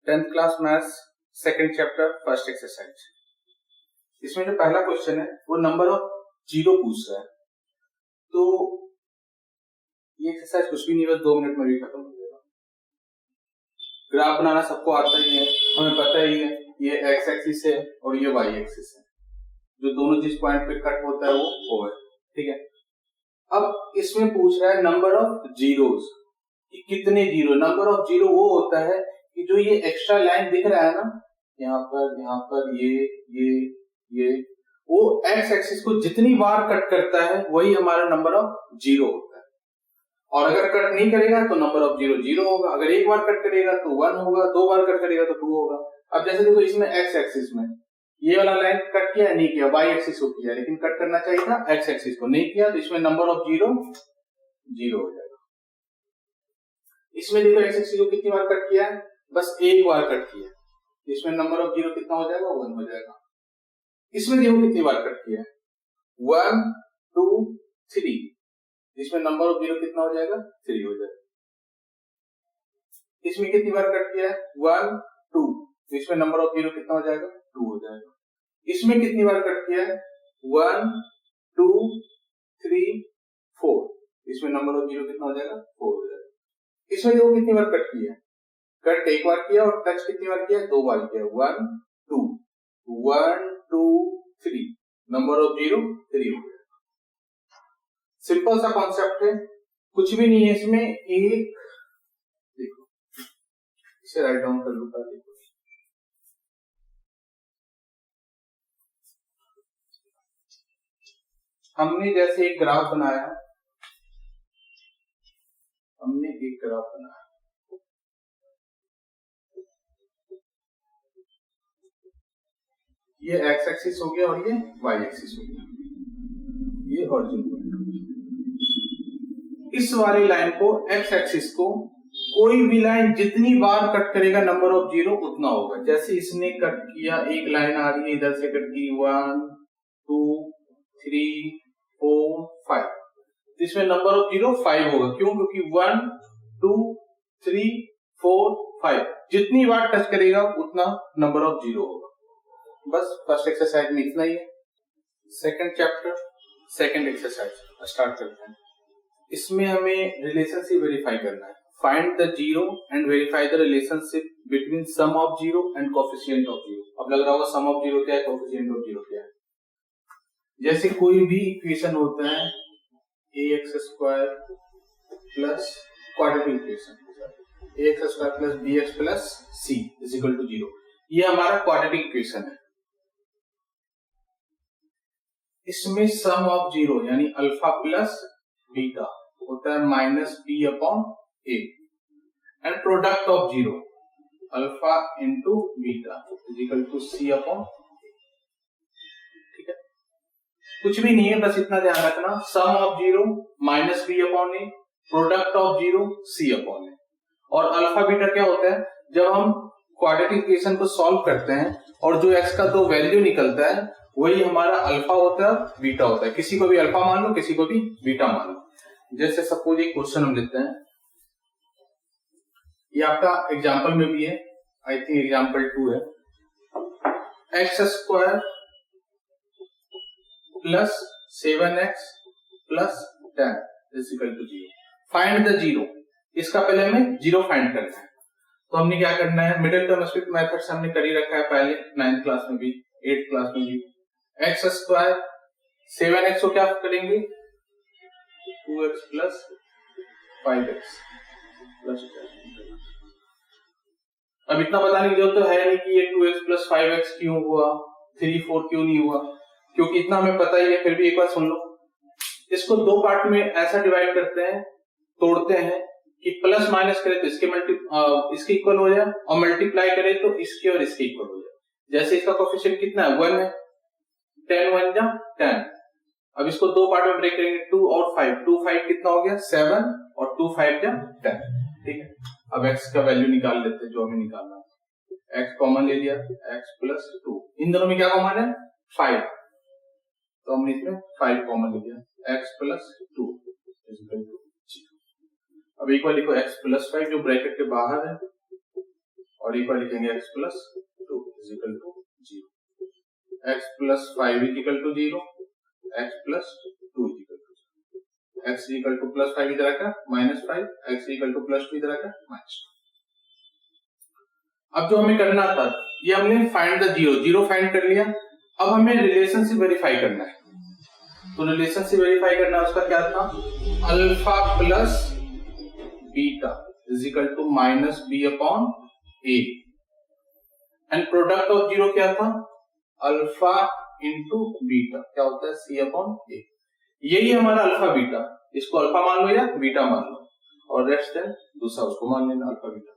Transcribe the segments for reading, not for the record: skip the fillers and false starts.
10th class maths second chapter first exercise. इसमें जो पहला क्वेश्चन है वो नंबर ऑफ जीरो पूछ रहा है। तो ये एक्सरसाइज कुछ भी नहीं, बस 2 मिनट में भी खत्म हो जाएगा। ग्राफ बनाना सबको आता ही है, हमें पता ही है ये एक्स एक्सिस है और ये वाई एक्सिस है। जो दोनों जिस पॉइंट पे कट होता है वो है, ठीक है। अब इसमें पूछ रहा है नंबर ऑफ जीरोस, कि कितने जीरो। नंबर ऑफ जीरो वो होता है कि जो ये एक्स्ट्रा लाइन दिख रहा है ना, यहाँ पर ये वो एक्स एक्सिस को जितनी बार कट करता है वही हमारा नंबर ऑफ जीरो होता है। और अगर कट नहीं करेगा तो नंबर ऑफ जीरो जीरो होगा। अगर एक बार कट करेगा तो 1 होगा, 2 बार कट करेगा तो 2 होगा। अब जैसे देखो इसमें एक्स एक्सिस में ये वाला लाइन कट किया नहीं किया, वाई एक्सिस को किया, लेकिन कट करना चाहिए था एक्स एक्सिस को, नहीं किया, तो इसमें नंबर ऑफ जीरो जीरो हो जाएगा। इसमें देखो एक्स एक्सिस को कितनी बार कट किया है, बस एक बार कट किया, इसमें नंबर ऑफ जीरो कितना हो जाएगा, 1 हो जाएगा। इसमें देखो कितनी बार कट किया है, 1 2 3, इसमें नंबर ऑफ जीरो कितना हो जाएगा, 3 हो जाएगा। इसमें कितनी बार कट किया है, 1 2, इसमें नंबर ऑफ जीरो कितना हो जाएगा, 2 हो जाएगा। इसमें कितनी बार कट किया है, 1 2 3 4, इसमें नंबर ऑफ जीरो कितना हो जाएगा, 4 हो जाएगा। इसमें देखो कितनी बार कट किया है, कट एक बार किया और टच कितनी बार किया, 2 बार किया, 1 2 3, नंबर ऑफ जीरो 3 हो जाएगा। सिंपल सा कॉन्सेप्ट है, कुछ भी नहीं है इसमें। एक देखो, इसे राइट डाउन कर लूंगा। देखो हमने जैसे एक ग्राफ बनाया, ये एक्स एक्सिस हो गया और ये वाई एक्सिस हो गया, ये हॉरिजॉन्टल। इस वाली लाइन को, एक्स एक्सिस को, कोई भी लाइन जितनी बार कट करेगा नंबर ऑफ जीरो उतना होगा। जैसे इसने कट किया, एक लाइन आ रही है इधर से कट की, 1 2 3 4 5, इसमें नंबर ऑफ जीरो 5 होगा। क्यों? क्योंकि 1 2 3 4 5 जितनी बार टच करेगा उतना नंबर ऑफ जीरो होगा। बस फर्स्ट एक्सरसाइज में इतना ही है। Second chapter second exercise start करते हैं। इसमें हमें रिलेशनशिप वेरीफाई करना है। Find the zero and verify the relationship between sum of zero and coefficient of zero. अब लग रहा होगा सम ऑफ जीरो क्या है, कोएफिशिएंट ऑफ जीरो क्या है। जैसे कोई भी इक्वेशन होता है ax² plus quadratic equation ax² plus bx plus c is equal to 0, ये हमारा क्वाड्रेटिक इक्वेशन है। इसमें सम ऑफ जीरो यानी अल्फा प्लस बीटा होता है -b/a and product of zero alpha into beta is equal to c/a। ठीक है, कुछ भी नहीं है, बस इतना ध्यान रखना, sum of zero -b/a, product of zero c/a। और अल्फा बीटा क्या होता है, जब हम क्वाड्रेटिक इक्वेशन को सॉल्व करते हैं और जो x का तो वैल्यू निकलता है वही हमारा अल्फा होता है, बीटा होता है। किसी को भी अल्फा मान लो, किसी को भी बीटा मान लो। जैसे सपोज एक क्वेश्चन हम लेते हैं, ये आपका एग्जांपल में भी है, आई थिंक एग्जांपल 2 है। x² plus 7x plus 10 is equal to 0। Find the zero. इसका पहले हमें जीरो फाइंड करना है, तो हमने क्या करना है, मिडिल टर्म स्प्लिट मेथड से हमने कर ही रखा है पहले, 9th क्लास में भी 8th क्लास में भी। x² 7x को क्या करेंगे, 2x प्लस 5x प्लस 10। अब इतना बताने की जरूरत तो है नहीं कि ये 2x प्लस 5x क्यों हुआ, 3 4 क्यों नहीं हुआ, क्योंकि इतना हमें पता ही है। फिर भी एक बार सुन लो, इसको 2 पार्ट में ऐसा डिवाइड करते हैं, तोड़ते हैं कि प्लस माइनस करें तो इसके इक्वल हो जाए और मल्टीप्लाई करें तो इसके और इसके इक्वल हो जाए। जैसे इसका कोएफिशिएंट कितना है, 1 है, 10 1 जा 10। अब इसको 2 पार्ट में ब्रेक करेंगे, 2 और 5, 2 5 कितना हो गया, 7 और 2 5 जा 10। ठीक है, अब x का वैल्यू निकाल लेते हैं जो हमें निकालना है। x कॉमन ले लिया, x प्लस 2, इन दोनों में क्या कॉमन है, 5, तो हमने इसमें 5 कॉमन ले लिया, x plus 2 is equal to. अब एक बार लिखो x प्लस 5 जो ब्रैकेट के बाहर है और एक बार लिखेंगे x plus 2 is equal to 0, x plus 5 is equal to 0, x plus 2 is equal to x equal to plus 5 इधर आकर -5, x इक्वल टू प्लस 2 इधर आकर -2। अब जो हमें करना था, ये हमने फाइंड द जीरो फाइंड कर लिया। अब हमें रिलेशनशिप वेरीफाई करना है। तो रिलेशनशिप वेरीफाई करना है, उसका क्या था, alpha plus beta is equal to minus B upon A, and product of zero क्या था, अल्फा इंटू बीटा क्या होता है, सी अपॉन ए। यही हमारा अल्फा बीटा, इसको अल्फा मान लो या बीटा मान लो, और रेस्ट है दूसरा उसको मान लेना alpha beta.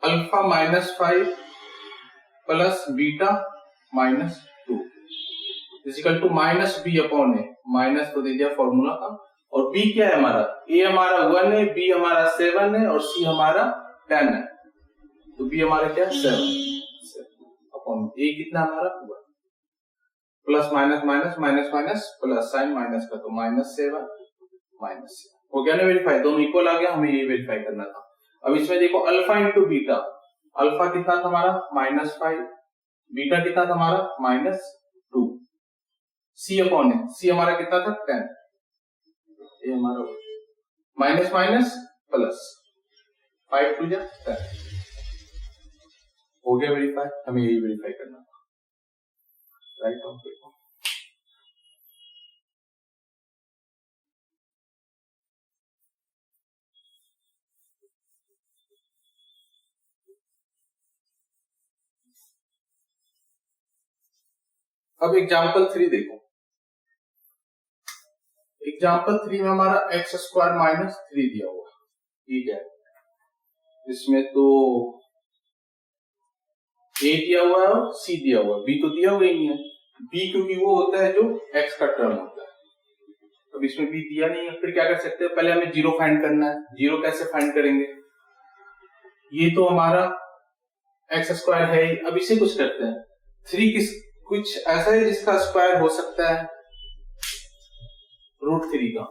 Alpha -5 plus beta -2 is equal to minus B upon A, minus तो दे दिया फॉर्मूला का, और बी क्या है हमारा, ए हमारा 1 है, बी हमारा 7 है, और सी हमारा 10 है। तो बी हमारा क्या 7 अपॉन ए कितना हमारा 1, plus minus minus minus minus plus, sign minus का तो -7 -7 हो गया ना वेरीफाई, दोनों इक्वल आ गया, हमें ये वेरीफाई करना था। अब इसमें देखो अल्फा इंटू बीटा, अल्फा कितना था हमारा -5, बीटा कितना था हमारा -2, सी अपॉन है, सी हमारा कितना था 10, ये हमारा माइनस माइनस प्लस 5 टू 10 हो गया वेरीफाई। हमें यही वेरीफाई करना था, राइट ऑफ देखो। अब एग्जाम्पल 3 देखो। एग्जाम्पल 3 में हमारा x स्क्वायर -3 दिया हुआ, ठीक है। इसमें तो a दिया हुआ है और c दिया हुआ है, b तो दिया हुआ ही नहीं है। b क्योंकि वो होता है जो x का टर्म होता है, अब इसमें b दिया नहीं है। फिर क्या कर सकते हैं, पहले हमें जीरो फाइंड करना है। जीरो कैसे फाइंड करेंगे, ये तो हमारा x स्क्वायर है ही, अब इसे कुछ करते हैं। 3 कुछ ऐसा है जिसका स्क्वायर हो सकता है √3 का,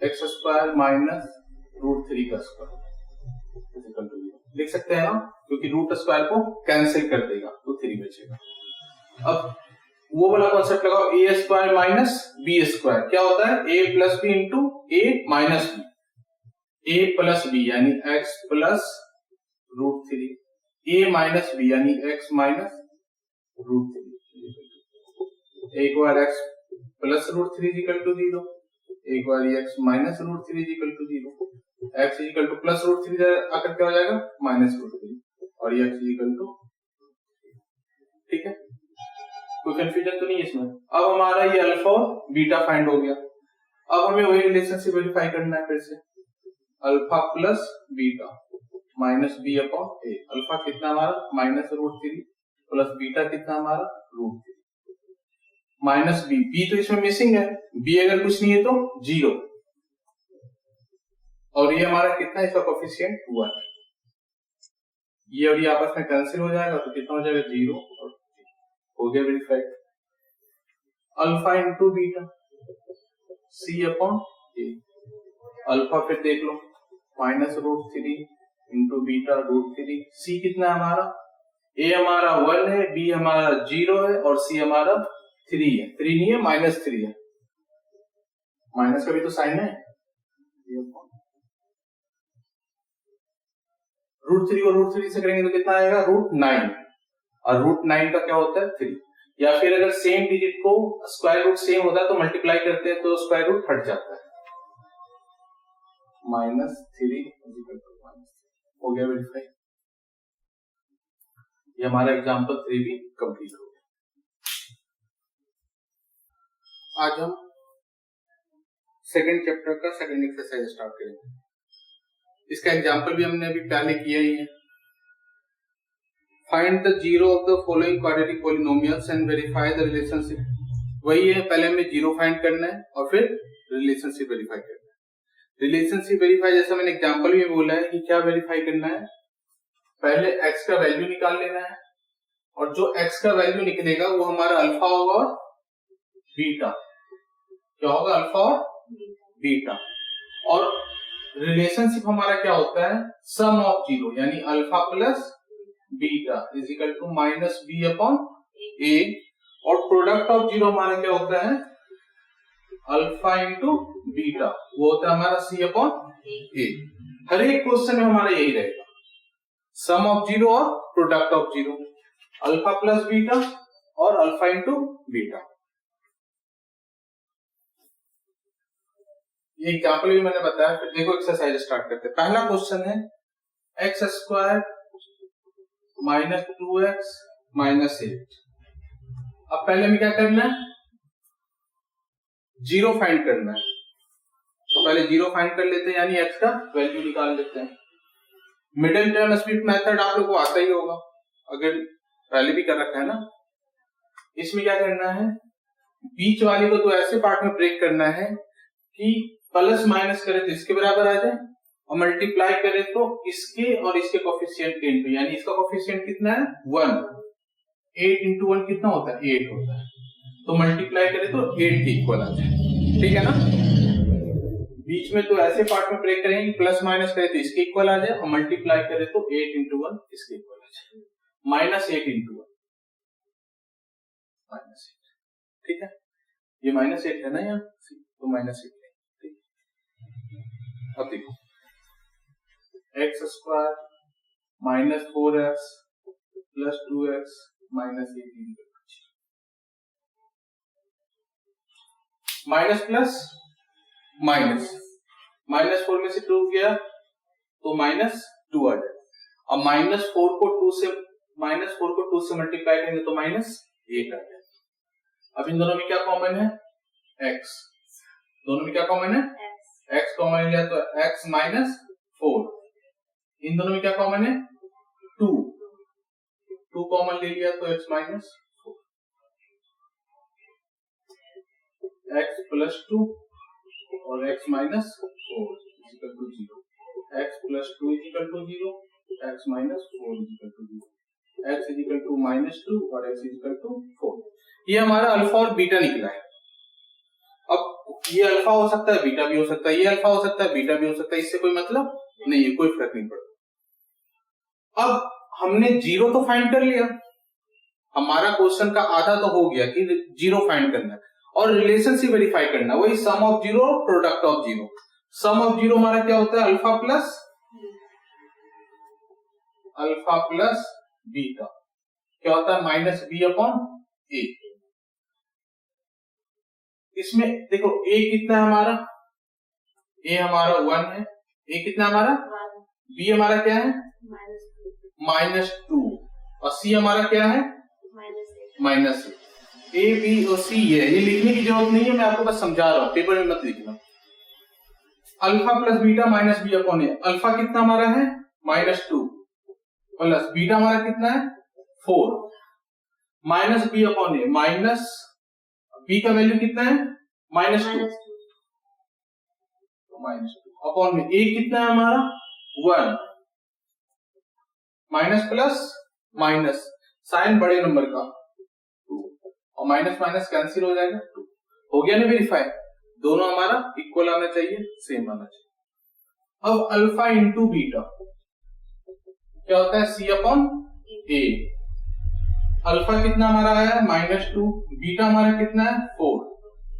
x स्क्वायर माइनस √3 का स्क्वायर लिख सकते हैं ना, क्योंकि रूट स्क्वायर को कैंसिल कर देगा तो 3 बचेगा। अब वो वाला कॉन्सेप्ट लगाओ, a square minus B square क्या होता है, a plus B into a minus B, a plus B यानी x plus √3, a minus B यानी x माइनस √3, एक बार x प्लस √3 इक्वल टू 0, एक बार x minus √3 equal to 0, x equal to plus √3 आकर क्या हो जाएगा -√3, और ये x इक्वल टू, ठीक है। कोई कंफ्यूजन तो नहीं है इसमें। अब हमारा ये अल्फा और बीटा फाइंड हो गया। अब हमें वही रिलेशनशिप वेरीफाई करना है फिर से, alpha plus beta minus B upon A. Alpha कितना हमारा -√3 प्लस बीटा कितना हमारा √3 माइनस बी, बी तो इसमें मिसिंग है, बी अगर कुछ नहीं है तो 0, और ये हमारा कितना है, इसका कोएफिशिएंट 1, ये और ये आपस में कैंसिल हो जाएगा तो कितना हो जाएगा 0, और हो गया verify. Alpha into beta C upon A, alpha फिर देख लो -√3 इंटू बीटा √3, सी कितना है हमारा, ए हमारा 1 है, बी हमारा 0 है, और सी हमारा 3 है, 3 नहीं है -3 है, माइनस का भी तो साइन है। √3 को √3 से करेंगे तो कितना आएगा √9, और √9 का क्या होता है 3, या फिर अगर सेम डिजिट को स्क्वायर रूट सेम होता है तो मल्टीप्लाई करते हैं तो स्क्वायर रूट हट जाता है, -3 हो गया वेरीफाई। ये हमारा एग्जांपल 3 भी कंप्लीट हो गया। आज हम सेकंड चैप्टर का सेकंड एक्सरसाइज स्टार्ट करेंगे। इसका एग्जांपल भी हमने अभी पहले किया ही है। Find the zero of the following quadratic polynomials and verify the relationship. वही है, पहले हमें जीरो फाइंड करना है और फिर रिलेशनशिप वेरीफाई करना है। रिलेशनशिप वेरीफाई जैसा मैंने एग्जांपल में बोला है कि क्या वेरीफाई करना है, पहले x का वैल्यू निकाल लेना है, और जो x का वैल्यू निकलेगा वो हमारा अल्फा होगा और बीटा, क्या होगा अल्फा और बीटा, और रिलेशनशिप हमारा क्या होता है, सम ऑफ जीरो यानी alpha plus beta is equal to minus B upon A, और प्रोडक्ट ऑफ जीरो हमारा क्या होता है, अल्फा इंटू बीटा, वो होता है हमारा सी अपॉन ए। हर एक क्वेश्चन में हमारा यही रहेगा, सम ऑफ जीरो और product of zero, alpha plus beta और अल्फा इंटू बीटा। ये एग्जाम्पल भी मैंने बताया। फिर देखो एक्सरसाइज स्टार्ट करते हैं। पहला क्वेश्चन है x square minus 2x minus 8। अब पहले में क्या करना है, जीरो फाइंड करना है। तो पहले जीरो फाइंड कर लेते हैं, यानी x का वैल्यू निकाल लेते हैं। मिडिल टर्म स्प्लिट मेथड आप लोगों को आता ही होगा, अगर पहले भी कर रखा है ना। इसमें क्या करना है, बीच वाली को तो ऐसे पार्ट में ब्रेक करना है कि प्लस माइनस करे तो इसके बराबर आ जाए, और मल्टीप्लाई करे तो इसके और इसके कोफिशिएंट के इनटू, यानी इसका कोफिशिएंट कितना है 1, 8 इंटू 1 कितना होता है 8 होता है, तो मल्टीप्लाई करे तो 8 के इक्वल आ जाए। ठीक है ना। बीच में तो ऐसे पार्ट में ब्रेक करेंगे, प्लस माइनस करे तो इसके इक्वल आ जाए, और मल्टीप्लाई करे तो 8 इंटू 1 इसके इक्वल आ जाए, माइनस 8 इंटू 1 माइनस 8। ठीक है, ये माइनस 8 है ना यहाँ, तो माइनस 8। अब देखो x square minus 4x plus 2x minus 18, minus plus minus, minus 4 में से 2 गया तो माइनस 2 आ जाए। अब माइनस 4 को 2 से मल्टीप्लाई करेंगे तो माइनस 8 आ जाए। अब इन दोनों में क्या कॉमन है, x, दोनों में क्या कॉमन है, x कॉमन लिया तो x माइनस 4, इन दोनों में क्या कॉमन है 2, 2 कॉमन ले लिया तो x माइनस 4, x प्लस 2 और x minus 4 equal to 0, x plus 2 equal to 0, x minus 4 equal to 0, x equal to minus 2 और x इक्वल टू 4। ये हमारा अल्फा और बीटा निकला है। अब ये अल्फा हो सकता है, बीटा भी हो सकता है, ये अल्फा हो सकता है, बीटा भी हो सकता है, इससे कोई मतलब नहीं है, कोई फर्क नहीं पड़ता। अब हमने जीरो तो फाइंड कर लिया, हमारा क्वेश्चन का आधा तो हो गया कि जीरो फाइंड करना है और रिलेशनशिप वेरीफाई करना है, वही सम ऑफ जीरो और product of zero. Sum of zero हमारा क्या होता है, अल्फा प्लस बीटा, क्या होता है माइनस बी अपॉन ए। इसमें देखो a कितना है हमारा, a हमारा 1 है, a कितना हमारा 1, b हमारा क्या है माइनस 2 और c हमारा क्या है माइनस 8। a b और c ये लिखने की जरूरत नहीं है, मैं आपको बस समझा रहा हूँ, पेपर में मत लिखना। Alpha plus beta minus B upon A, alpha कितना हमारा है माइनस 2 प्लस बीटा हमारा कितना है 4 minus B upon A, minus B का वैल्यू कितना है माइनस 2, माइनस 2 अपॉन में ए कितना है हमारा 1, माइनस प्लस माइनस साइन बड़े नंबर का 2 और माइनस माइनस कैंसिल हो जाएगा 2। हो गया ना वेरीफाई, दोनों हमारा इक्वल आना चाहिए, सेम आना चाहिए। अब अल्फा इंटू बीटा क्या होता है सी अपॉन ए। अल्फा कितना हमारा है माइनस 2, बीटा हमारा कितना है 4,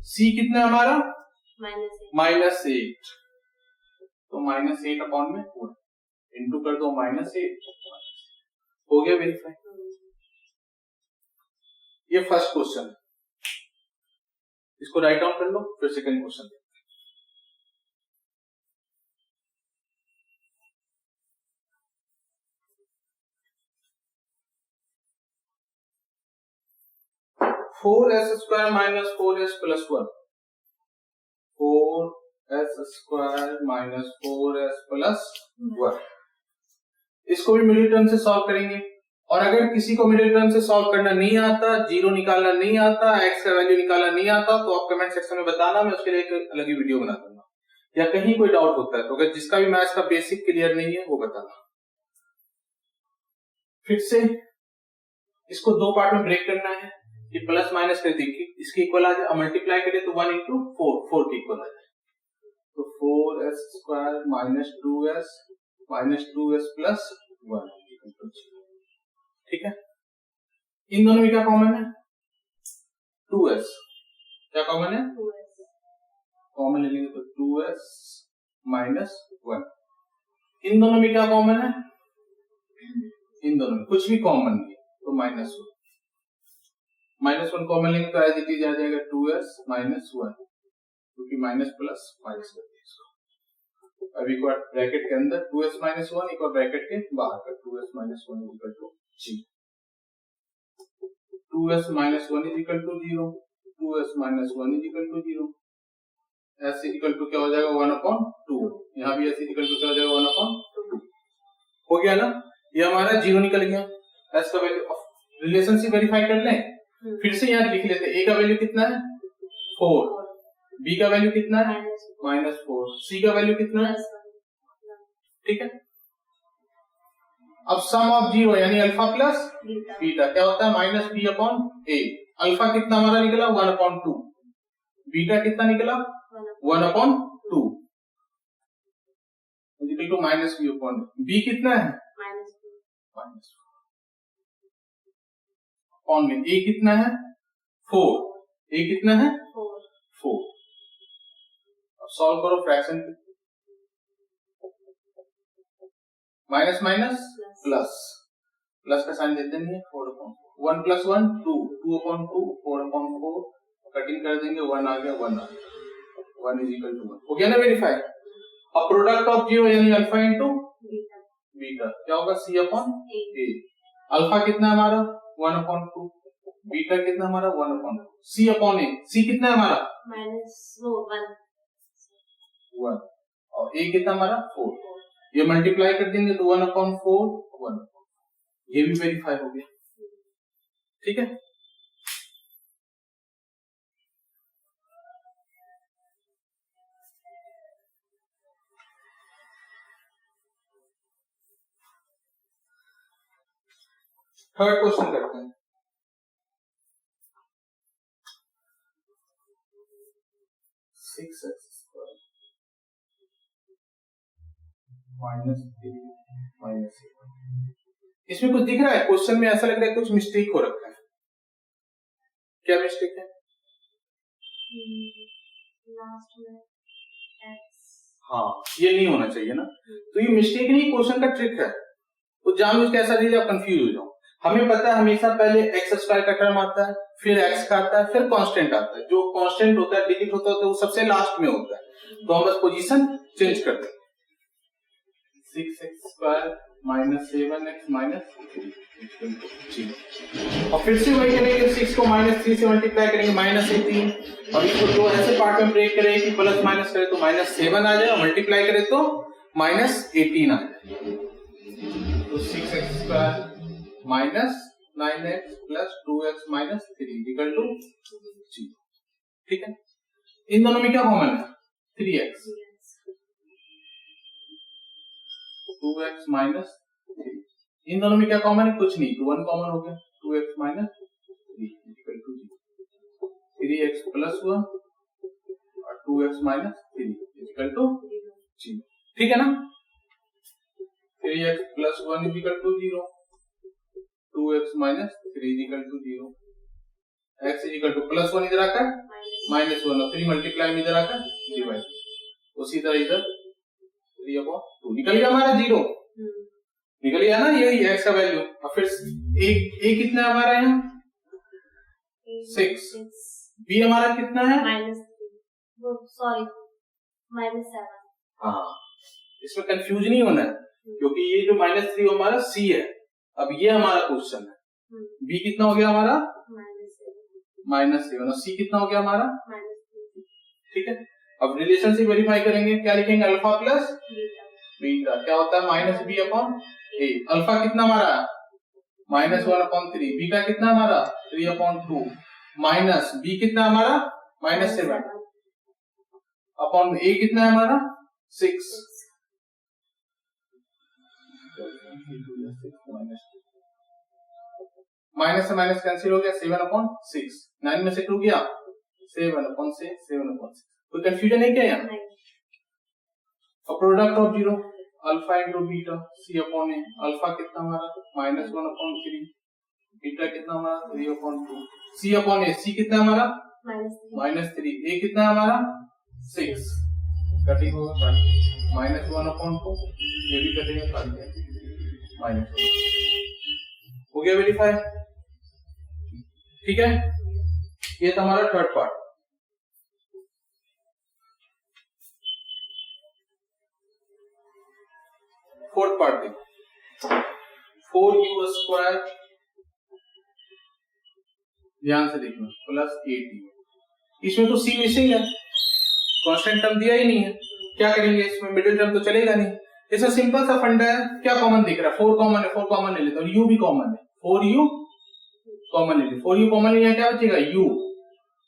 सी कितना है हमारा माइनस 8, तो माइनस 8 अपॉन में 4 इंटू कर दो माइनस 8, हो गया वेरीफाई। ये फर्स्ट क्वेश्चन, इसको राइट डाउन कर लो, फिर second question. Four S square minus 4s plus 1, 4s square minus 4s plus 1, इसको भी मिडिल टर्म से सॉल्व करेंगे। और अगर किसी को मिडिल टर्म से सॉल्व करना नहीं आता, जीरो निकालना नहीं आता, एक्स का वैल्यू निकालना नहीं आता, तो आप कमेंट सेक्शन में बताना, मैं उसके लिए एक अलग ही वीडियो बना दूंगा। या कहीं कोई डाउट होता है तो अगर जिसका भी मैथ्स का बेसिक क्लियर नहीं है वो बताना। फिर से इसको दो पार्ट में ब्रेक करना है कि प्लस माइनस कर देखिए इसके इक्वल आ जाए, मल्टीप्लाई करें तो 1 इंटू 4 4 के इक्वल आ जाए, तो 4s² माइनस 2s प्लस 1, ठीक है। इन दोनों में क्या कॉमन है? 2s। क्या कॉमन है? 2s। कॉमन ले लेंगे तो 2s माइनस 1। इन दोनों में क्या कॉमन है? इन दोनों में कुछ भी कॉमन नहीं है, तो -1। -1 कॉमन लेंगे तो एज इट इज आ जाएगा 2s माइनस 1, क्योंकि माइनस प्लस माइनस कर दिया इसको। अब एक बार ब्रैकेट के अंदर 2s माइनस 1, एक बार ब्रैकेट के बाहर का 2s minus 1 equal to 0। 2s minus 1 is equal to 0, 2s minus 1 is equal to 0। s equal to क्या हो जाएगा? 1/2। यहाँ भी s इक्वल टू क्या हो जाएगा? 1/2। हो गया ना? ये हमारा 0 निकल गया। s का वैल्यू रिलेशनशिप वेरीफाई कर लें, फिर से यहाँ लिख लेते हैं। a का वैल्यू कितना है? 4, b का वैल्यू कितना है? -4, c का वैल्यू कितना है? ठीक है। अब सम ऑफ 0 यानी अल्फा प्लस बीटा क्या होता है? -b/a। अल्फा कितना हमारा निकला? 1/2। बीटा कितना निकला? 1/2 इक्वल टू -b/a। b कितना है? -4। a कितना है? 4। a कितना है? 4। अब सॉल्व करो फ्रैक्शन। माइनस माइनस प्लस का साइन देते नहीं है। 4/4 1 + 1 2 2/2 4/4 कटिंग कर देंगे, 1 आ गया 1 आ गया 1 = 1। हो गया ना वेरीफाई। अब प्रोडक्ट ऑफ 0 यानी अल्फा इंटू बीटा क्या होगा? c/a। अल्फा कितना हमारा? 1/2, बीटा कितना हमारा? 1/2। c/a, c कितना है हमारा? -1 और a कितना हमारा? 4। ये मल्टीप्लाई कर देंगे तो 1/4 1। ये भी वेरीफाई हो गया, ठीक है। थर्ड क्वेश्चन करते हैं। इसमें कुछ दिख रहा है? क्वेश्चन में ऐसा लग रहा है कुछ मिस्टेक हो रखा है। क्या मिस्टेक है? लास्ट में हाँ, ये नहीं होना चाहिए ना। तो ये मिस्टेक नहीं, क्वेश्चन का ट्रिक है। तो जानबूझ के ऐसा दीजिए आप कंफ्यूज हो जाओ। हमें पता है हमेशा पहले x² का टर्म आता है, फिर x का आता है, फिर कांस्टेंट आता है। जो कांस्टेंट होता है डिलीट होता है तो वो सबसे लास्ट में होता है। तो हम बस पोजीशन चेंज कर देंगे। 6x² - 7x - 3 और फिर से वही करेंगे। 6 को -3 से मल्टीप्लाई करेंगे -18 और इसको दो ऐसे पार्ट में ब्रेक करें कि प्लस माइनस करें तो -7 आ जाए और मल्टीप्लाई करें तो -18 आ जाए। तो 6x² - 9x + 2x - 3 = 0। ठीक है। इन दोनों में क्या कॉमन है? 3x 2x - 3। इन दोनों में क्या कॉमन है? कुछ नहीं, तो 1 कॉमन हो गया। 2x - 3 = 0। 3x + 1 और 2x - 3 = 0। ठीक है ना? 3x + 1 = 0, 2x - 3 = 0, x +1 इधर आकर -1 और 3 मल्टीप्लाई में इधर आकर डिवाइड। उसी तरह इधर 3/2 निकल गया हमारा 0। निकल गया ना, यही x का वैल्यू। और फिर a कितना है हमारा यहाँ? 6। b हमारा कितना है? -7। हाँ, इसमें कंफ्यूज नहीं होना है क्योंकि ये जो -3 हमारा c है। अब ये हमारा क्वेश्चन है। b कितना हो गया हमारा? -7 और c कितना हो गया हमारा? ठीक है। अब रिलेशनशिप वेरीफाई करेंगे। क्या लिखेंगे? अल्फा प्लस बीटा क्या होता है? -b/a। अल्फा कितना हमारा? -1/3। बीटा कितना हमारा? 3/2 माइनस b कितना हमारा? -7 अपॉन a कितना है हमारा? 6। माइनस से माइनस कैंसिल हो गया। 7/6 9 में से 2 गया 7/6 7/6। कोई कंफ्यूजन है क्या यहाँ? और product of zero alpha into beta C upon A, alpha कितना हमारा -1/3, बीटा कितना हमारा 3/2, सी अपॉन ए, सी कितना हमारा -3, ए कितना हमारा 6, कटिंग होगा -1/2, ये भी कटेगा -1 हो गया वेरीफाई। ठीक है, ये था हमारा थर्ड पार्ट। फोर्थ पार्ट देखो, 4u², ध्यान से देखना, प्लस 8u, इसमें तो c मिसिंग है, कांस्टेंट टर्म दिया ही नहीं है, क्या करेंगे इसमें, मिडिल टर्म तो चलेगा नहीं। इसमें सिंपल सा फंडा है, क्या कॉमन दिख रहा है, 4 कॉमन है, 4 कॉमन ले लेते हैं, u भी कॉमन है, 4u कॉमन ले, 4u कॉमन ले, क्या बचेगा u,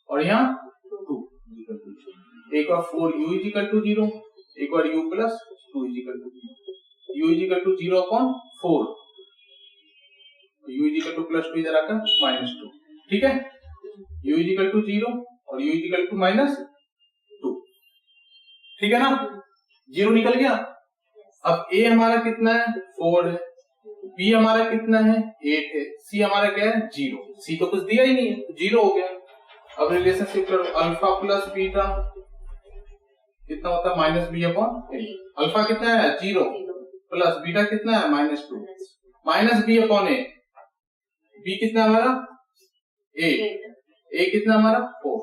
और यहाँ 2, एक बार 4u = 0, एक बार u + 2 = 0, u = 0/4, u = +2 इधर आकर -2, ठीक है, u = 0 और u = -2, ठीक है ना, 0 निकल गया। अब a हमारा कितना है 4 है, b हमारा कितना है 8 है, c हमारा क्या है 0, c तो कुछ दिया ही नहीं है, 0 हो गया। अब रिलेशनशिप करो, अल्फा प्लस बीटा कितना होता है -b/a, अल्फा कितना है 0 प्लस बीटा कितना है -2, -b/a, b कितना हमारा 8, a कितना हमारा 4,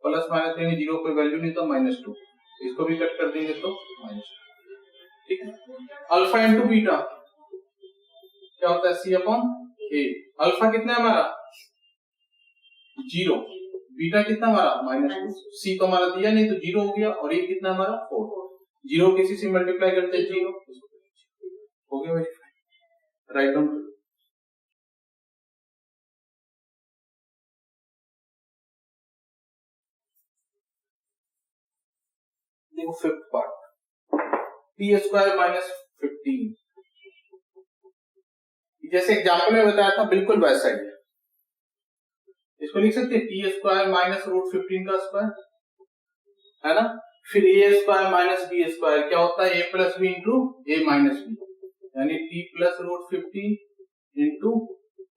प्लस माइनस देंगे, 0 कोई वैल्यू नहीं तो -2, इसको भी कट कर देंगे तो -2, ठीक है। अल्फा इंटू बीटा क्या होता है c/a, अल्फा कितना है हमारा 0, बीटा कितना हमारा -2, c तो हमारा दिया नहीं तो 0 हो गया, और ये कितना हमारा 4, 0 किसी से मल्टीप्लाई करते हैं 0, हो गया वेरीफाई, राइट डाउन। देखो फिफ्थ पार्ट, t² -15, जैसे एग्जाम्पल में बताया था बिल्कुल वैसा ही है, इसको लिख सकते हैं t² -√15 का स्क्वायर, है ना, फिर a² -b² क्या होता है a + b into a - b, यानी t + √15 into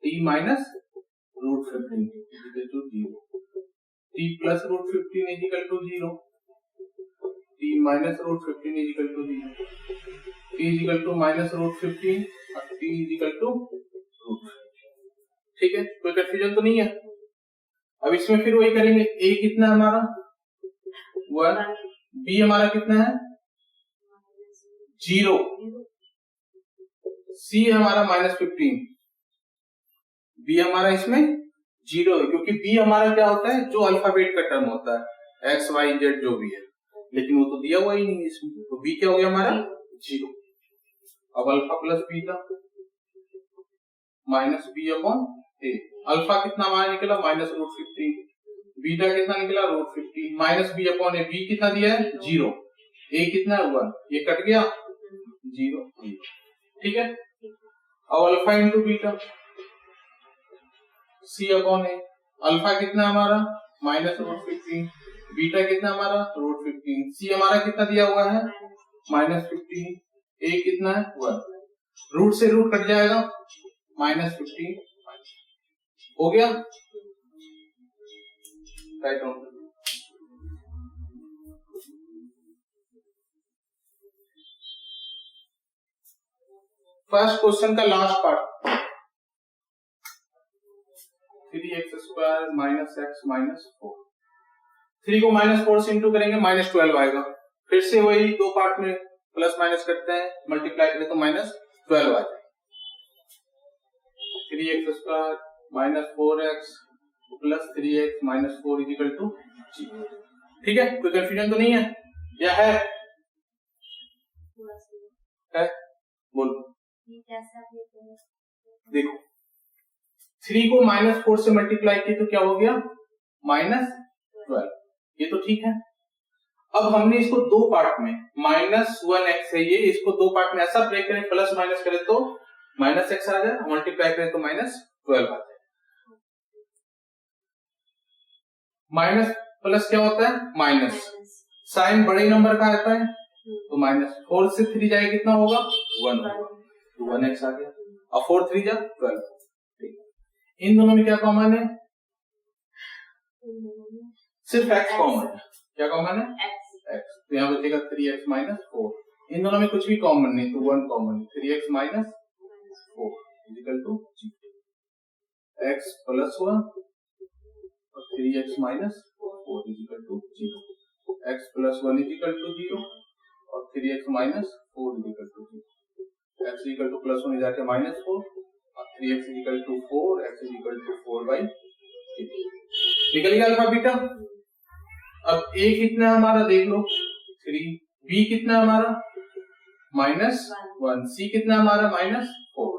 t - √15 equal to 0, t + √15 equal to 0, t - √15 equal to 0, t equal to -√15 और t इक्वल टू √15, ठीक है, कोई कंफ्यूजन तो नहीं है। अब इसमें फिर वही करेंगे, a कितना है हमारा 1, b हमारा कितना है 0, c हमारा -15, b हमारा इसमें 0 है, क्योंकि b हमारा क्या होता है जो अल्फाबेट का टर्म होता है x y z जो भी है, लेकिन वो तो दिया हुआ ही नहीं है इसमें, तो b क्या हो गया हमारा 0। अब alpha plus beta -b/a, alpha कितना हमारा निकला -√15, बीटा कितना निकला √15, -b/a, b कितना दिया है 0, a कितना है 1, ये कट गया 0, ठीक है। अब alpha into beta c/a, alpha कितना हमारा -√15, बीटा कितना हमारा √15, c हमारा कितना दिया हुआ है -15, a कितना है 1, रूट से रूट कट जाएगा -15, हो गया, राइट डाउन। फर्स्ट क्वेश्चन का लास्ट पार्ट, 3x² -x -4, 3 को -4 से इंटू करेंगे -12 आएगा, फिर से वही दो पार्ट में प्लस माइनस करते हैं, मल्टीप्लाई करें तो -12 आ जाए, 3x² -4x plus 3x -4 equal to 0, ठीक है, कोई कंफ्यूजन तो नहीं है, या है बोलो, देखो 3 को -4 से मल्टीप्लाई किया तो क्या हो गया -12, ये तो ठीक है। अब हमने इसको दो पार्ट में -1x है ये, इसको दो पार्ट में ऐसा ब्रेक करें, प्लस माइनस करें तो -x आ जाए, मल्टीप्लाई करें तो -12 आ जाए। माइनस प्लस क्या होता है माइनस, साइन बड़े नंबर का आता है तो -4 से 3 जाएगा कितना होगा 1 होगा, तो 1x आ गया। अब 4 3 जा 12। ठीक है, इन दोनों में क्या कॉमन है, सिर्फ x कॉमन है। क्या कॉमन है x, तो यहाँ बचेगा 3x - 4। इन दोनों में कुछ भी कॉमन नहीं, तो 1 कॉमन है, 3x - 4 इक्वल टू 0। x + 1 और 3x - 4 equal to 0। x + 1 equal to 0 और 3x - 4 equal to 0। x equal to +1 जाके -4 और 3x equal to 4, x equal to 4/3। निकल गया अल्फा बीटा। अब a कितना है हमारा देख लो 3, b कितना है हमारा -1, c कितना है हमारा -4।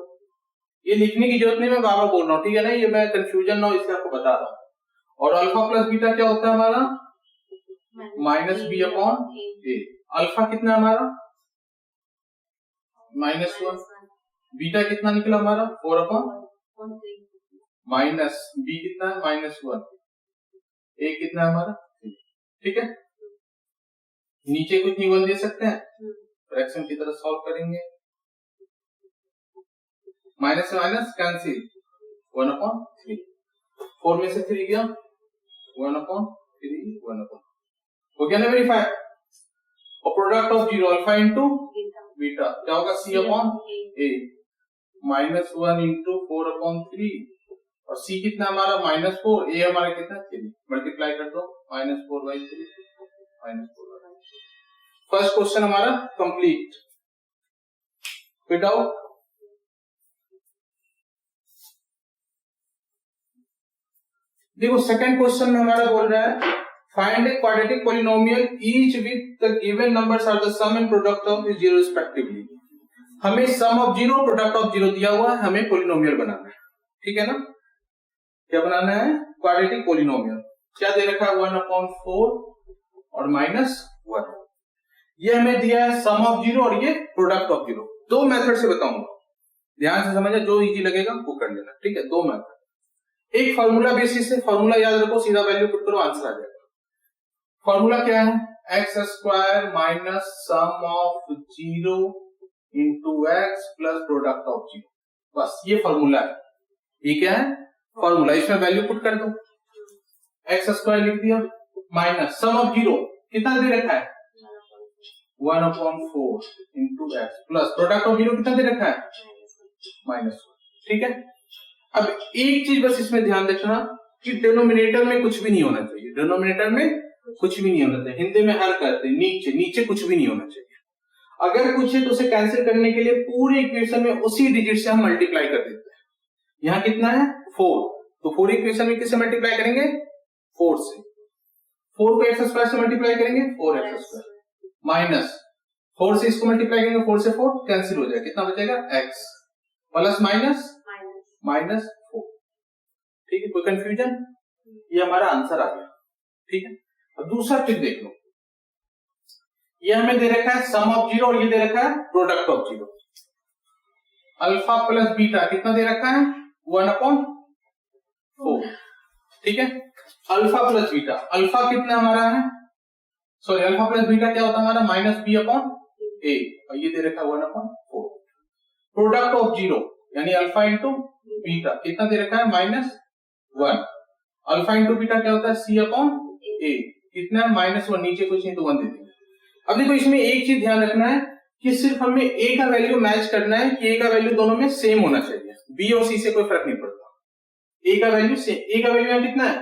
ये लिखने की जरूरत नहीं, मैं बार बार बोल रहा हूँ, ठीक है ना, ये मैं कंफ्यूजन ना हो इसलिए आपको बता रहा हूँ। और अल्फा प्लस बीटा क्या होता है हमारा -b/a। अल्फा कितना है हमारा -1, बीटा कितना निकला हमारा 4/3, माइनस b कितना है -1, a कितना है हमारा 3। ठीक है, नीचे कुछ नहीं 1 दे सकते हैं, फ्रैक्शन की तरह सॉल्व करेंगे। माइनस से माइनस कैंसिल, 1/3, 4 में से 3 गया 1/3, 1/3 हो गया ना वेरीफाई। और product of 0 alpha into beta क्या होगा c/a, -1 इंटू 4/3 और c कितना हमारा -4, a हमारा कितना 3, मल्टीप्लाई कर दो -4/3 -4/3। फर्स्ट क्वेश्चन हमारा कंप्लीट। कोई डाउट? देखो सेकंड क्वेश्चन में हमारा बोल रहा है find a quadratic polynomial each with the given numbers are the sum and product of 0 respectively. हमें सम ऑफ 0 प्रोडक्ट ऑफ 0 दिया हुआ है, हमें पॉलिनोमियल बनाना है, ठीक है ना। क्या बनाना है क्वाड्रेटिक पॉलिनोमियल। क्या दे रखा है 1/4 और -1। ये हमें दिया है सम ऑफ 0 और ये प्रोडक्ट ऑफ 0। दो मेथड से बताऊंगा, ध्यान से समझना, जो इजी लगेगा वो कर लेना, ठीक है। दो मेथड, एक फॉर्मूला बेसिस से, फॉर्मूला याद रखो, सीधा वैल्यू पुट करो आंसर आ जाएगा। फॉर्मूला क्या है x² minus sum of 0 into x plus product of 0। बस ये फॉर्मूला है, ये क्या है फॉर्मूला, इसमें वैल्यू पुट कर दो। x² लिख दिया माइनस सम ऑफ 0 कितना दे रखा है 1/4 into x plus product of 0 कितना दे रखा है -1। ठीक है, अब एक चीज बस इसमें ध्यान रखना कि डिनोमिनेटर में कुछ भी नहीं होना चाहिए, डिनोमिनेटर में कुछ भी नहीं होना चाहिए। हिंदी में हर कहते हैं नीचे, नीचे कुछ भी नहीं होना चाहिए। अगर कुछ है तो उसे कैंसिल करने के लिए पूरे इक्वेशन में उसी डिजिट से हम मल्टीप्लाई कर देते हैं। यहाँ कितना है 4, तो 4 इक्वेशन में किससे मल्टीप्लाई करेंगे 4 से। 4 को x² से मल्टीप्लाई करेंगे 4x² माइनस 4 से इसको मल्टीप्लाई करेंगे 4 से 4 कैंसिल हो जाएगा, कितना बचेगा x प्लस माइनस -4। ठीक है, कोई कंफ्यूजन? ये हमारा आंसर आ गया, ठीक है। अब दूसरा ट्रिक देख लो, ये हमें दे रखा है सम ऑफ 0 और ये दे रखा है product of 0। Alpha plus beta कितना दे रखा है 1/4, ठीक है। अल्फा प्लस बीटा, अल्फा कितना हमारा है, सॉरी अल्फा प्लस बीटा क्या होता है हमारा -b/a और ये दे रखा है 1/4। प्रोडक्ट ऑफ 0 यानी अल्फा इंटू बीटा कितना दे रखा है -1। अल्फा इंटू बीटा क्या होता है c/a, कितना है -1, नीचे कुछ नहीं तो 1 दे देंगे। अब देखो इसमें एक चीज ध्यान रखना है कि सिर्फ हमें a का वैल्यू मैच करना है कि a का वैल्यू दोनों में सेम होना चाहिए, b और c से कोई फर्क नहीं पड़ता। a का वैल्यू सेम, a का वैल्यू यहाँ कितना है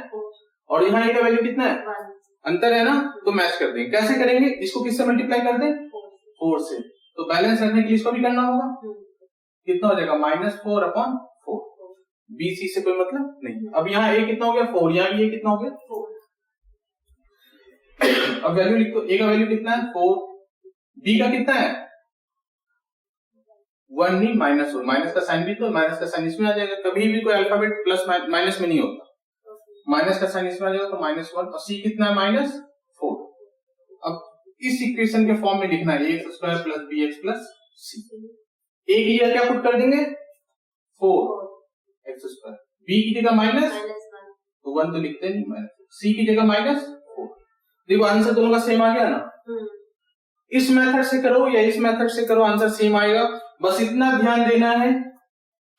और यहाँ a का वैल्यू कितना है, अंतर है ना, तो मैच कर देंगे। कैसे करेंगे, इसको किससे मल्टीप्लाई कर दें 4 से, तो बैलेंस रखने के लिए इसको भी करना होगा, कितना हो जाएगा -4/4। b c से कोई मतलब नहीं। अब यहाँ a कितना हो गया 4, यहाँ भी a कितना हो गया 4। अब वैल्यू लिख दो, a का वैल्यू कितना है 4, b का कितना है 1 नहीं -1, माइनस का साइन भी तो, माइनस का साइन इसमें आ जाएगा। कभी भी कोई अल्फाबेट प्लस माइनस में नहीं होता, माइनस का साइन इसमें आ जाएगा तो -1 और c कितना है -4। अब इस इक्वेशन के फॉर्म में लिखना है ax² + bx + c। a की जगह क्या पुट कर देंगे 4x², b की जगह माइनस तो 1 तो लिखते नहीं, c की जगह -4। देखो आंसर दोनों का सेम आ गया ना। इस मेथड से करो या इस मेथड से करो, आंसर सेम आएगा। बस इतना ध्यान देना है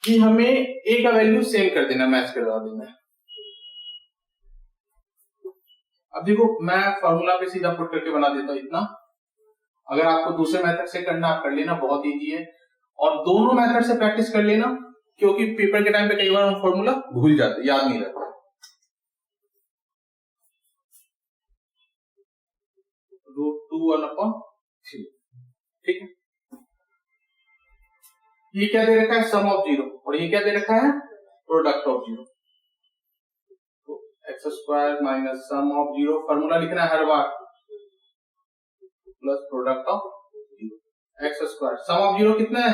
कि हमें ए का वैल्यू सेम कर देना, मैच करवा देना है। अब देखो मैं फॉर्मूला पे सीधा पुट करके बना देता हूं इतना। अगर आपको दूसरे मेथड से करना आप कर लेना, बहुत इजी है। और दोनों मेथड से प्रैक्टिस कर लेना, क्योंकि पेपर के टाइम पे कई बार हम फॉर्मूला भूल जाते, याद नहीं रहता। √2 ठीक है। ये क्या दे रखा है, सम ऑफ जीरो, और ये क्या दे रखा है, प्रोडक्ट ऑफ जीरो। तो x² minus sum of zero, formula लिखना है हर बार, plus product of zero. x², sum of zero कितना है,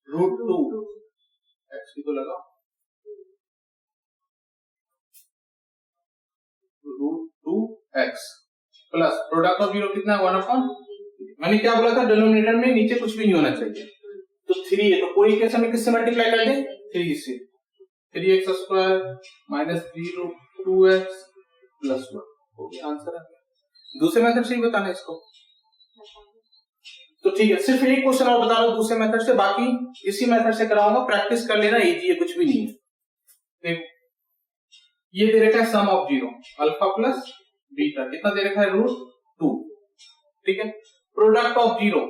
√2, x भी तो लगा, √2x plus product of zero कितना है, 1/, मैंने क्या बोला था, डिनोमिनेटर में नीचे कुछ भी नहीं होना चाहिए। तो 3 है, तो पूरी इक्वेशन में किससे मल्टीप्लाई कर दें, 3 से। 3x² माइनस 3√2x प्लस 1 हो गया, आंसर है। दूसरे मेथड से ही बताना इसको। तो ठीक है, सिर्फ एक क्वेश्चन और बता रहा हूं दूसरे मेथड से, बाकी इसी मेथड से कराऊंगा, प्रैक्टिस कर लेना, इजी है, कुछ भी नहीं है। देखो ये दे रखा है sum of zero, alpha plus beta, कितना दे रखा है, √2, ठीक है। Product of zero,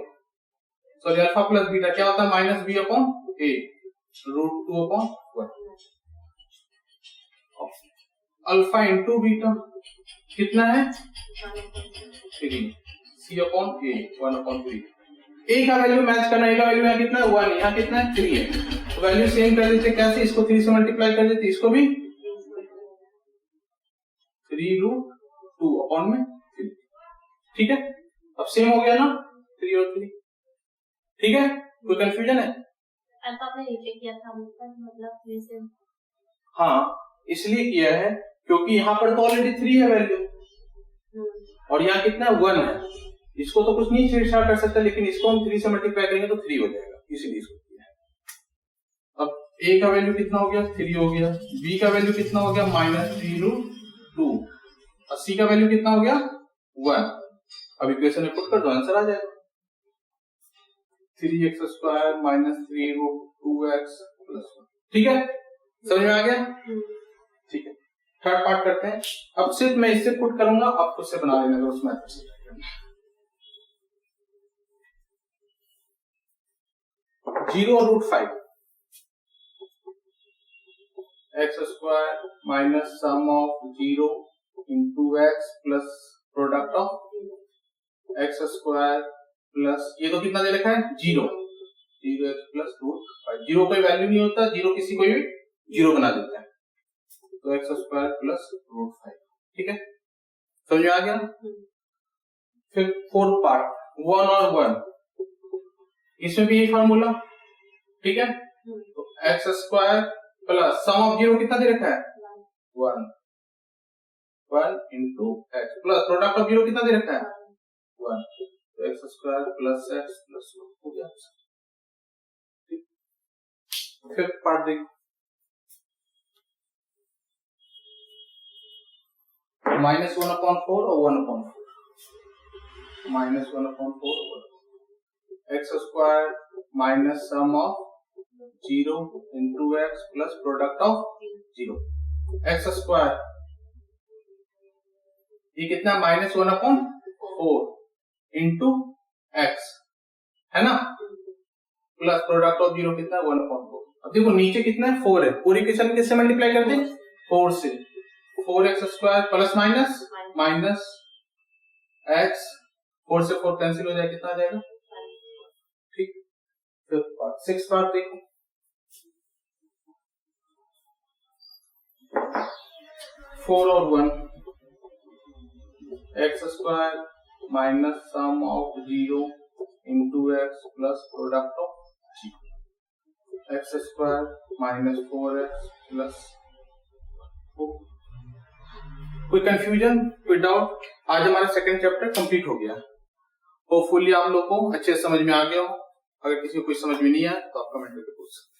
sorry alpha plus beta क्या होता है, -b/a, √2/1, अल्फा इंटू बीटा कितना है, 3, c/a, 1/3। ए का वैल्यू मैच करना, ए का वैल्यू यहाँ कितना है, 1, यहाँ कितना है, 3 है, तो वैल्यू सेम कर देते, कैसे, इसको 3 से मल्टीप्लाई कर देते, इसको भी 3√2/3, ठीक है। अब सेम हो गया ना, 3 और 3, ठीक है। कोई कंफ्यूजन है, अल्फा आपने नीचे किया था, मतलब 3 से, हाँ इसलिए किया है क्योंकि यहाँ पर तो ऑलरेडी 3 है वैल्यू, और यहाँ कितना है, 1 है। इसको तो कुछ नहीं छेड़छाड़ कर सकते, लेकिन इसको हम 3 से मल्टीप्लाई करेंगे तो 3 हो जाएगा, इसीलिए इसको किया है। अब a का वैल्यू कितना हो गया, 3 हो गया, b का वैल्यू कितना हो गया, -3√2, और c का वैल्यू कितना हो गया, 1। अब इक्वेशन में पुट कर दो, आंसर आ जाएगा, 3x² माइनस 3√2x प्लस 1, ठीक है। समझ में आ गया, ठीक है। थर्ड पार्ट करते हैं। अब सिर्फ मैं इससे पुट करूंगा, आप खुद से बना लेना उस मेथड से। (0√5) x² minus sum of 0 into x plus product of x² plus, ये तो कितना दे रखा है, 0x प्लस √5। 0 कोई वैल्यू नहीं होता, 0 किसी को भी 0 बना देता है, तो x² प्लस √5, ठीक है। समझ में आ गया। फिर फोर्थ पार्ट, 1 और 1, इसमें भी ये फॉर्मूला, ठीक है। तो x² प्लस सम ऑफ 0 कितना दे रखा है, 1 into x plus product of 0 कितना दे रखा है, 1, तो x² प्लस x प्लस 1 हो गया। फिफ्थ पार्ट देखो, -1/4 और 1/4, -1/4 x² minus sum of 0 into x plus product of 0, x², ये कितना, -1/4 इंटू x है ना, प्लस प्रोडक्ट ऑफ 0 कितना है, 1/4। अब देखो नीचे कितना है, 4 है, पूरी इक्वेशन किससे मल्टीप्लाई कर दें, 4 से। 4x² प्लस माइनस x, 4 से 4 कैंसिल हो जाए, कितना आ जाएगा, ठीक। फिफ्थ पार्ट, सिक्स्थ पार्ट देखो, फोर और 1, x² minus sum of 0 into x plus product of 0, x² minus 4x plus 4। कोई कंफ्यूजन, कोई डाउट? आज हमारा सेकंड चैप्टर कंप्लीट हो गया। होपफुली आप लोग को अच्छे समझ में आ गया हो। अगर किसी को कुछ समझ में नहीं आया तो आप कमेंट करके पूछ सकते हैं।